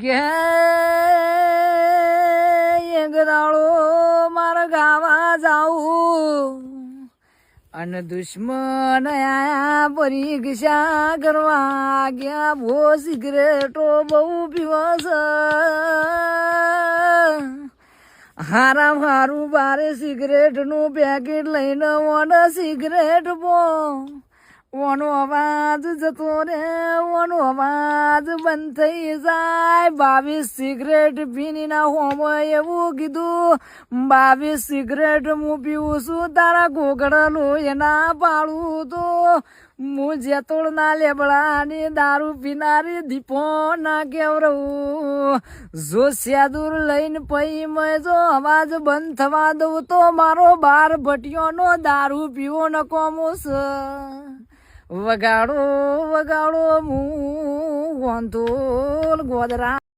એક દાડો મારા ગાવા જાઉં અને દુશ્મન આયા પરીક્ષા કરવા ગયા. ભો સિગરેટો બહુ પીવસ હારા હારું બારે સિગરેટ નું પેકેટ લઈને ઓને સિગરેટ પો ઓનો અવાજ જતો રે ઓનો અવાજ બંધ થઈ જાય. 22 સિગરેટ પીની ના હોમો એવું કીધું. 22 સિગરેટ હું પીવું છું તારા ઘોઘડલો એના પાડું તો હું જેતોડ ના લેબડાની દારૂ પીનારી દીપો ના કેવરવું. જો સ્યાદુર લઈને પઈ મેં જો અવાજ બંધ થવા દઉં તો મારો 12 ભટિયોનો દારૂ પીવો ન કોમો છે. વગાડો વગાડો હું ગોંધોલ ગોદરા.